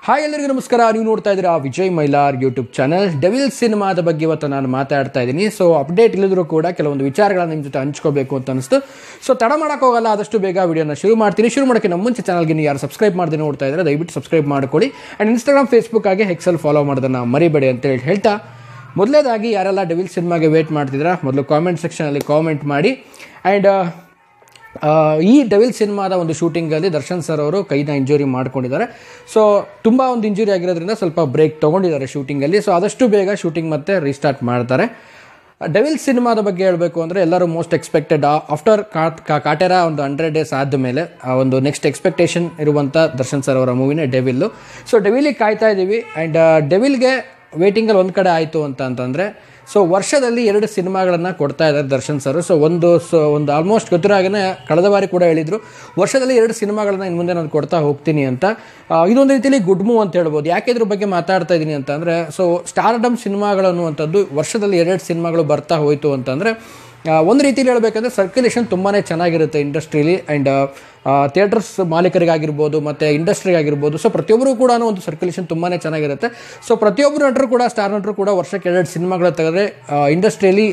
Hi ಎಲ್ಲರಿಗೂ ನಮಸ್ಕಾರ. ನೀವು ನೋಡ್ತಾ ಇದ್ದೀರಾ Vijay Mylar YouTube channel. Devil ಸಿನಿಮಾದ ಬಗ್ಗೆ ಇವತ್ತು ನಾನು ಮಾತಾಡ್ತಾ ಇದ್ದೀನಿ. ಸೊ ಅಪ್ಡೇಟ್ ಇಲ್ಲದರೂ ಕೂಡ ಕೆಲವೊಂದು ವಿಚಾರಗಳನ್ನ ನಿಮ್ಮ ಜೊತೆ ಹಂಚ್ಕೋಬೇಕು ಅಂತ ಅನಿಸ್ತು. ಸೊ ತಡ ಮಾಡೋಕ್ಕೋಗಲ್ಲ, ಆದಷ್ಟು ಬೇಗ ವಿಡಿಯೋನ ಶುರು ಮಾಡ್ತೀನಿ. ಶುರು ಮಾಡೋಕ್ಕೆ ನಮ್ಮ ಮುಂಚೆ ಚಾನಲ್ಗೆ ನೀವು ಯಾರು ಸಬ್ಸ್ಕ್ರೈಬ್ ಮಾಡದೆ ನೋಡ್ತಾ ಇದ್ದಾರೆ ದಯವಿಟ್ಟು ಸಬ್ಸ್ಕ್ರೈಬ್ ಮಾಡ್ಕೊಳ್ಳಿ. ಆ್ಯಂಡ್ ಇನ್ಸ್ಟಾಗ್ರಾಮ್, ಫೇಸ್ಬುಕ್ ಆಗಿ ಎಕ್ಸೆಲ್ ಫಾಲೋ ಮಾಡೋದನ್ನು ಮರಿಬೇಡಿ ಅಂತ ಹೇಳ್ತಾ, ಮೊದಲೇದಾಗಿ ಯಾರೆಲ್ಲ ಡೆವಿಲ್ ಸಿನಿಮಾಗೆ ವೇಟ್ ಮಾಡ್ತಿದ್ದೀರಾ ಮೊದಲು ಕಾಮೆಂಟ್ ಸೆಕ್ಷನಲ್ಲಿ ಕಾಮೆಂಟ್ ಮಾಡಿ. ಆ್ಯಂಡ್ ಈ ಡೆವಿಲ್ ಸಿನಿಮಾದ ಒಂದು ಶೂಟಿಂಗಲ್ಲಿ ದರ್ಶನ್ ಸರ್ ಅವರು ಕೈನ ಇಂಜುರಿ ಮಾಡ್ಕೊಂಡಿದ್ದಾರೆ. ಸೊ ತುಂಬ ಒಂದು ಇಂಜುರಿ ಆಗಿರೋದ್ರಿಂದ ಸ್ವಲ್ಪ ಬ್ರೇಕ್ ತೊಗೊಂಡಿದ್ದಾರೆ ಶೂಟಿಂಗಲ್ಲಿ. ಸೊ ಆದಷ್ಟು ಬೇಗ ಶೂಟಿಂಗ್ ಮತ್ತೆ ರೀಸ್ಟಾರ್ಟ್ ಮಾಡ್ತಾರೆ. ಡೆವಿಲ್ ಸಿನಿಮಾದ ಬಗ್ಗೆ ಹೇಳಬೇಕು ಅಂದರೆ ಎಲ್ಲರೂ ಮೋಸ್ಟ್ ಎಕ್ಸ್ಪೆಕ್ಟೆಡ್ ಆಫ್ಟರ್ ಕಾಟೇರ ಒಂದು 100 days ಆದಮೇಲೆ ಒಂದು ನೆಕ್ಸ್ಟ್ ಎಕ್ಸ್ಪೆಕ್ಟೇಷನ್ ಇರುವಂಥ ದರ್ಶನ್ ಸರ್ ಅವರ ಮೂವಿನೇ ಡೆವಿಲ್ಲು. ಸೊ ಡೆವಿಲಿಗೆ ಕಾಯ್ತಾ ಇದ್ದೀವಿ. ಆ್ಯಂಡ್ ಡೆವಿಲ್ಗೆ ವೇಟಿಂಗಲ್ಲಿ ಒಂದು ಕಡೆ ಆಯಿತು ಅಂತಂದರೆ ಸೊ ವರ್ಷದಲ್ಲಿ 2 ಸಿನಿಮಾಗಳನ್ನು ಕೊಡ್ತಾ ಇದ್ದಾರೆ ದರ್ಶನ್ ಸರ್. ಸೊ ಒಂದು ಆಲ್ಮೋಸ್ಟ್ ಗೊತ್ತಿರೋ ಹಾಗೆ ಕಳೆದ ಬಾರಿ ಕೂಡ ಹೇಳಿದರು, ವರ್ಷದಲ್ಲಿ 2 ಸಿನಿಮಾಗಳನ್ನು ಇನ್ನು ಮುಂದೆ ನಾನು ಕೊಡ್ತಾ ಹೋಗ್ತೀನಿ ಅಂತ. ಇದೊಂದು ರೀತಿಯಲ್ಲಿ ಗುಡ್ ಮೂವ್ ಅಂತ ಹೇಳ್ಬೋದು. ಯಾಕೆ ಇದ್ರ ಬಗ್ಗೆ ಮಾತಾಡ್ತಾ ಇದ್ದೀನಿ ಅಂತಂದರೆ, ಸೊ ಸ್ಟಾರ್ಡಮ್ ಸಿನಿಮಾಗಳು ಅನ್ನುವಂಥದ್ದು ವರ್ಷದಲ್ಲಿ 2 ಸಿನಿಮಾಗಳು ಬರ್ತಾ ಹೋಯಿತು ಅಂತಂದರೆ ಒಂದು ರೀತಿಯಲ್ಲಿ ಹೇಳಬೇಕಂದ್ರೆ ಸರ್ಕ್ಯುಲೇಷನ್ ತುಂಬಾ ಚೆನ್ನಾಗಿರುತ್ತೆ ಇಂಡಸ್ಟ್ರೀಲಿ. ಆ್ಯಂಡ್ ಥಿಯೇಟರ್ಸ್ ಮಾಲೀಕರಿಗಾಗಿರ್ಬೋದು ಮತ್ತು ಇಂಡಸ್ಟ್ರಿಗಾಗಿರ್ಬೋದು, ಸೊ ಪ್ರತಿಯೊಬ್ಬರು ಕೂಡ ಒಂದು ಸರ್ಕ್ಯುಲೇಷನ್ ತುಂಬಾ ಚೆನ್ನಾಗಿರುತ್ತೆ. ಸೊ ಪ್ರತಿಯೊಬ್ಬರು ನಟರು ಕೂಡ, ಸ್ಟಾರ್ ನಟರು ಕೂಡ ವರ್ಷಕ್ಕೆ 2 ಸಿನಿಮಾಗಳು ತೆಗೆದ್ರೆ ಇಂಡಸ್ಟ್ರಿಯಲ್ಲಿ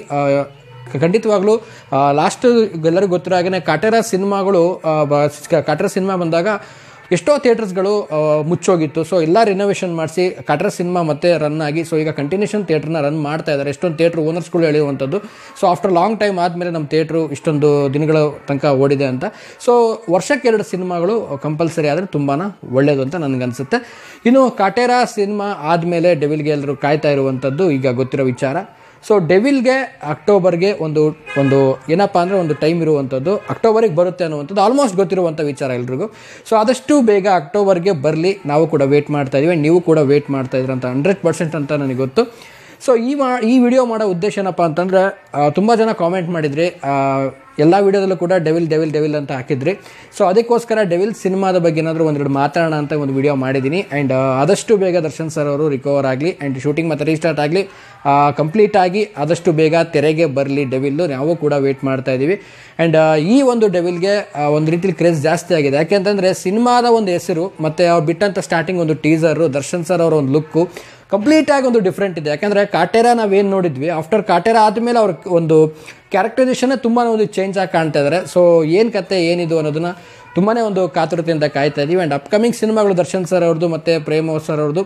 ಖಂಡಿತವಾಗ್ಲೂ ಲಾಸ್ಟ್ ಎಲ್ಲರಿಗೂ ಗೊತ್ತಿರೋ ಹಾಗೆ ಕಾಟೇರ ಸಿನಿಮಾ ಬಂದಾಗ ಎಷ್ಟೋ ಥಿಯೇಟರ್ಸ್ಗಳು ಮುಚ್ಚೋಗಿತ್ತು. ಸೊ ಎಲ್ಲ ರಿನೋವೇಷನ್ ಮಾಡಿಸಿ ಕಾಟೇರ ಸಿನಿಮಾ ಮತ್ತೆ ರನ್ ಆಗಿ ಸೊ ಈಗ ಕಂಟಿನ್ಯೂಷನ್ ಥಿಯೇಟ್ರನ್ನ ರನ್ ಮಾಡ್ತಾ ಇದ್ದಾರೆ. ಎಷ್ಟೊಂದು ಥಿಯೇಟ್ರ್ ಓನರ್ಸ್ಗಳು ಹೇಳಿರುವಂಥದ್ದು, ಸೊ ಆಫ್ಟರ್ ಲಾಂಗ್ ಟೈಮ್ ಆದಮೇಲೆ ನಮ್ಮ ಥಿಯೇಟ್ರು ಇಷ್ಟೊಂದು ದಿನಗಳ ತನಕ ಓಡಿದೆ ಅಂತ. ಸೊ ವರ್ಷಕ್ಕೆ 2 ಸಿನಿಮಾಗಳು ಕಂಪಲ್ಸರಿ ಆದರೆ ತುಂಬಾ ಒಳ್ಳೆಯದು ಅಂತ ನನಗನ್ಸುತ್ತೆ. ಇನ್ನು ಕಾಟೇರ ಸಿನಿಮಾ ಆದಮೇಲೆ ಡೆವಿಲ್ಗೆ ಎಲ್ಲರೂ ಕಾಯ್ತಾ ಇರುವಂಥದ್ದು ಈಗ ಗೊತ್ತಿರೋ ವಿಚಾರ. ಸೊ ಡೆವಿಲ್ಗೆ ಅಕ್ಟೋಬರ್ಗೆ ಒಂದು ಏನಪ್ಪ ಅಂದರೆ ಒಂದು ಟೈಮ್ ಇರುವಂಥದ್ದು, ಅಕ್ಟೋಬರಿಗೆ ಬರುತ್ತೆ ಅನ್ನುವಂಥದ್ದು ಆಲ್ಮೋಸ್ಟ್ ಗೊತ್ತಿರುವಂಥ ವಿಚಾರ ಎಲ್ರಿಗೂ. ಸೊ ಆದಷ್ಟು ಬೇಗ ಅಕ್ಟೋಬರ್ಗೆ ಬರಲಿ, ನಾವು ಕೂಡ ವೇಟ್ ಮಾಡ್ತಾ ಇದ್ದೀವಿ. ನೀವು ಕೂಡ ವೇಟ್ ಮಾಡ್ತಾ ಇದ್ದೀರ ಅಂತ 100% ಅಂತ ನನಗೆ ಗೊತ್ತು. ಸೊ ಈ ವಿಡಿಯೋ ಮಾಡೋ ಉದ್ದೇಶ ಏನಪ್ಪ ಅಂತಂದರೆ, ತುಂಬ ಜನ ಕಾಮೆಂಟ್ ಮಾಡಿದ್ರಿ, ಎಲ್ಲ ವಿಡಿಯೋದಲ್ಲೂ ಕೂಡ ಡೆವಿಲ್ ಅಂತ ಹಾಕಿದ್ರಿ. ಸೊ ಅದಕ್ಕೋಸ್ಕರ ಡೆವಿಲ್ ಸಿನಿಮಾದ ಬಗ್ಗೆ ಏನಾದರೂ ಒಂದೆರಡು ಮಾತಾಡೋಣ ಅಂತ ಒಂದು ವಿಡಿಯೋ ಮಾಡಿದ್ದೀನಿ. ಆ್ಯಂಡ್ ಆದಷ್ಟು ಬೇಗ ದರ್ಶನ್ ಸರ್ ಅವರು ರಿಕವರ್ ಆಗಲಿ ಆ್ಯಂಡ್ ಶೂಟಿಂಗ್ ಮತ್ತು ರೀಸ್ಟಾರ್ಟ್ ಆಗಲಿ, ಕಂಪ್ಲೀಟ್ ಆಗಿ ಆದಷ್ಟು ಬೇಗ ತೆರೆಗೆ ಬರಲಿ ಡೆವಿಲ್ಲು. ನಾವು ಕೂಡ ವೇಟ್ ಮಾಡ್ತಾ ಇದ್ದೀವಿ. ಆ್ಯಂಡ್ ಈ ಒಂದು ಡೆವಿಲ್ಗೆ ಒಂದು ರೀತಿಲಿ ಕ್ರೇಜ್ ಜಾಸ್ತಿ ಆಗಿದೆ. ಯಾಕೆಂತಂದರೆ ಸಿನಿಮಾದ ಒಂದು ಹೆಸರು ಮತ್ತು ಅವ್ರು ಬಿಟ್ಟಂಥ ಸ್ಟಾರ್ಟಿಂಗ್ ಒಂದು ಟೀಸರು, ದರ್ಶನ್ ಸರ್ ಅವರ ಒಂದು ಲುಕ್ಕು ಕಂಪ್ಲೀಟಾಗಿ ಒಂದು ಡಿಫ್ರೆಂಟ್ ಇದೆ. ಯಾಕಂದರೆ ಕಾಟೇರ ನಾವೇನು ನೋಡಿದ್ವಿ, ಆಫ್ಟರ್ ಕಾಟೇರ ಆದಮೇಲೆ ಅವ್ರ ಒಂದು ಕ್ಯಾರೆಕ್ಟರೈಸೇಷನ್ನೇ ತುಂಬಾ ಒಂದು ಚೇಂಜ್ ಆಗಿ ಕಾಣ್ತಾ ಇದ್ದಾರೆ. ಸೊ ಏನು ಕತೆ ಏನಿದು ಅನ್ನೋದನ್ನು ತುಂಬಾ ಒಂದು ಕಾತುರತೆಯಿಂದ ಕಾಯ್ತಾ ಇದ್ದೀವಿ. ಆ್ಯಂಡ್ ಅಪ್ಕಮಿಂಗ್ ಸಿನಿಮಾಗಳು ದರ್ಶನ್ ಸರ್ ಅವ್ರದ್ದು ಮತ್ತು ಪ್ರೇಮ್ ಸರ್ ಅವ್ರದ್ದು,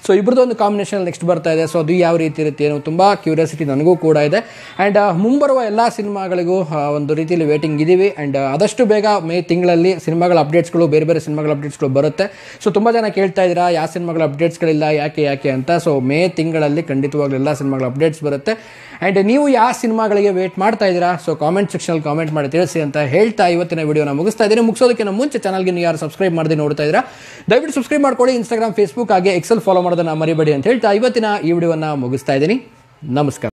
ಸೊ ಇಬ್ಬರದ್ದು ಒಂದು ಕಾಂಬಿನೇಷನ್ ನೆಕ್ಸ್ಟ್ ಬರ್ತಾ ಇದೆ. ಸೊ ಅದು ಯಾವ ರೀತಿ ಇರುತ್ತೆ ಏನೋ ತುಂಬ ಕ್ಯೂರಿಯಾಸಿಟಿ ನನಗೂ ಕೂಡ ಇದೆ. ಆ್ಯಂಡ್ ಮುಂಬರುವ ಎಲ್ಲ ಸಿನಿಮಾಗಳಿಗೂ ಒಂದು ರೀತಿಯಲ್ಲಿ ವೇಟಿಂಗ್ ಇದ್ದೀವಿ. ಆ್ಯಂಡ್ ಆದಷ್ಟು ಬೇಗ ಮೇ ತಿಂಗಳಲ್ಲಿ ಸಿನಿಮಾಗಳ ಅಪ್ಡೇಟ್ಸ್ಗಳು, ಬೇರೆ ಸಿನಿಮಾಗಳ ಅಪ್ಡೇಟ್ಸ್ಗಳು ಬರುತ್ತೆ. ಸೊ ತುಂಬ ಜನ ಕೇಳ್ತಾ ಇದ್ದೀರಾ ಯಾವ ಸಿನಿಮಾಗಳ ಅಪ್ಡೇಟ್ಸ್ಗಳಿಲ್ಲ ಯಾಕೆ ಅಂತ. ಸೊ ಮೇ ತಿಂಗಳಲ್ಲಿ ಖಂಡಿತವಾಗ್ಲೂ ಎಲ್ಲ ಸಿನಿಮಾಗಳ ಅಪ್ಡೇಟ್ಸ್ ಬರುತ್ತೆ. ಆ್ಯಂಡ್ ನೀವು ಯಾವ ಸಿನಿಮಾಗಳಿಗೆ ವೇಟ್ ಮಾಡ್ತಾ ಇದ್ದೀರಾ, ಸೊ ಕಾಮೆಂಟ್ ಸೆಕ್ಷನಲ್ಲಿ ಕಾಮೆಂಟ್ ಮಾಡಿ ತಿಳಿಸಿ ಅಂತ ಹೇಳ್ತಾ ಇವತ್ತಿನ ವಿಡಿಯೋನ ಮುಗಿಸ್ತಾ ಇದ್ದೀನಿ. ಮುಗಿಸೋದಕ್ಕೆ ನಮ್ಮ ಮುಂಚೆ ಚಾನಲ್ಗೆ ನೀವು ಯಾರು ಸಬ್ಸ್ಕ್ರೈಬ್ ಮಾಡದೆ ನೋಡ್ತಾ ಇದ್ದೀರಾ ದಯವಿಟ್ಟು ಸಬ್ಸ್ಕ್ರೈಬ್ ಮಾಡ್ಕೊಳ್ಳಿ. ಇನ್ಸ್ಟಾಗ್ರಾಮ್, ಫೇಸ್ಬುಕ್ ಹಾಗೆ ಎಕ್ಸೆಲ್ ಫಾಲೋ ಮಾಡೋದನ್ನ ಮರಿಬೇಡಿ ಅಂತ ಹೇಳ್ತಾ ಇವತ್ತಿನ ಈ ವಿಡಿಯೋನ ಮುಗಿಸ್ತಾ ಇದ್ದೀನಿ. ನಮಸ್ಕಾರ.